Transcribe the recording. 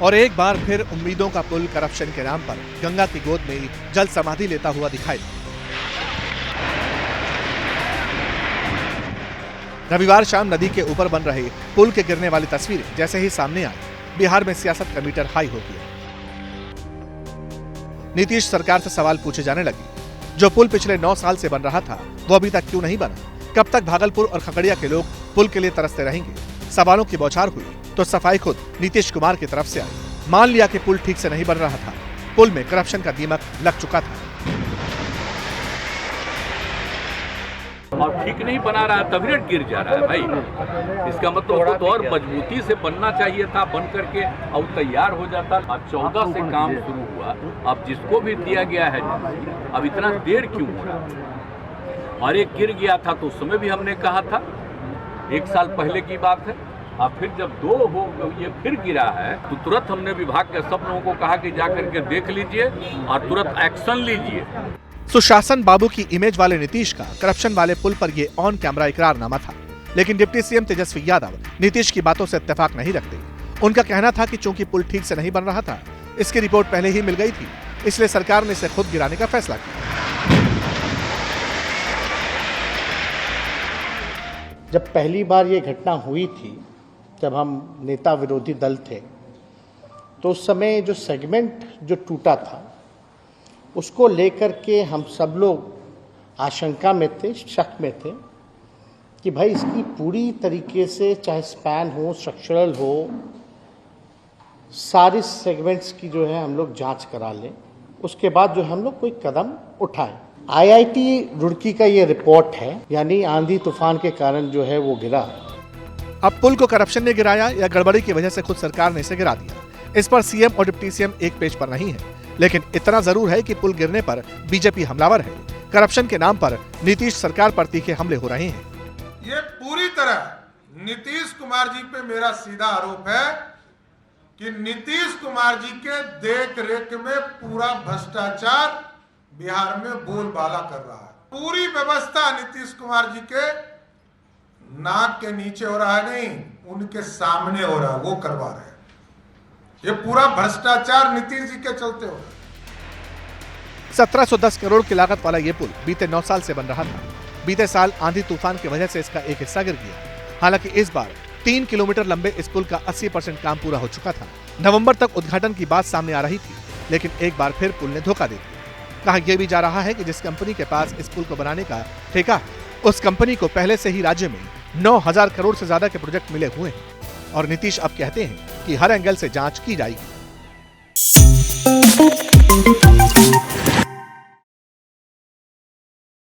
और एक बार फिर उम्मीदों का पुल करप्शन के नाम पर गंगा की गोद में जल समाधि लेता हुआ दिखाई दिया। रविवार शाम नदी के ऊपर बन रहे पुल के गिरने वाली तस्वीरें जैसे ही सामने आई, बिहार में सियासत का मीटर हाई हो गया। नीतीश सरकार से सवाल पूछे जाने लगे, जो पुल पिछले 9 साल से बन रहा था वो अभी तक क्यों नहीं बना? कब तक भागलपुर और खगड़िया के लोग पुल के लिए तरसते रहेंगे? सवालों की बौछार हुई तो सफाई खुद नीतीश कुमार की तरफ से आई। मान लिया कि पुल ठीक से नहीं बन रहा था, पुल में करप्शन का दीमक लग चुका था और ठीक नहीं बना रहा है, तभी रेट गिर जा रहा है भाई। इसका मतलब उसको तो और मजबूती से बनना चाहिए था, बन करके और तैयार हो जाता। अब 14 से काम शुरू हुआ, अब जिसको भी दिया गया है अब इतना देर क्यों हो रहा है? और एक गिर गया था तो उस समय भी हमने कहा था, 1 साल पहले की बात है। अब फिर जब 2 हो ये फिर गिरा है तो तुरंत हमने विभाग के सब लोगों को कहा कि जाकर के देख लीजिए और तुरंत एक्शन लीजिए। सुशासन बाबू की इमेज वाले नीतीश का करप्शन वाले पुल पर ये ऑन कैमरा इकरारनामा था, लेकिन डिप्टी सीएम तेजस्वी यादव नीतीश की बातों से इत्तेफाक नहीं रखते। उनका कहना था कि चूंकि पुल ठीक से नहीं बन रहा था, इसकी रिपोर्ट पहले ही मिल गई थी, इसलिए सरकार ने इसे खुद गिराने का फैसला किया। जब पहली बार ये घटना हुई थी, जब हम नेता विरोधी दल थे, तो उस समय जो सेगमेंट जो टूटा था उसको लेकर के हम सब लोग आशंका में थे, शक में थे कि भाई इसकी पूरी तरीके से चाहे स्पैन हो, स्ट्रक्चरल हो, सारे सेगमेंट्स की जो है हम लोग जांच करा लें, उसके बाद जो हम लोग कोई कदम उठाएं। आईआईटी रुड़की का ये रिपोर्ट है, यानी आंधी तूफान के कारण जो है वो गिरा। अब पुल को करप्शन ने गिराया या गड़बड़ी की वजह से खुद सरकार ने इसे गिरा दिया, इस पर सीएम और डिप्टी सीएम एक पेज पर नहीं है, लेकिन इतना जरूर है कि पुल गिरने पर बीजेपी हमलावर है। करप्शन के नाम पर नीतीश सरकार पर तीखे हमले हो रहे हैं। ये पूरी तरह नीतीश कुमार जी पे मेरा सीधा आरोप है कि नीतीश कुमार जी के देख रेख में पूरा भ्रष्टाचार बिहार में बोलबाला कर रहा है। पूरी व्यवस्था नीतीश कुमार जी के नाक के नीचे हो रहा है, नहीं उनके सामने हो रहा है, वो करवा रहे हैं। ये पूरा भ्रष्टाचार नीतीश जी के चलते हो। 1710 करोड़ की लागत वाला ये पुल बीते 9 साल से बन रहा था। बीते साल आंधी तूफान की वजह से इसका एक हिस्सा गिर गया। हालांकि इस बार 3 किलोमीटर लंबे इस पुल का 80% काम पूरा हो चुका था। नवंबर तक उद्घाटन की बात सामने आ रही थी, लेकिन एक बार फिर पुल ने धोखा दे दिया। कहा यह भी जा रहा है कि जिस कंपनी के पास इस पुल को बनाने का ठेका है, उस कंपनी को पहले से ही राज्य में 9,000 करोड़ से ज्यादा के प्रोजेक्ट मिले हुए हैं और नीतीश अब कहते हैं कि हर एंगल से जांच की जाएगी।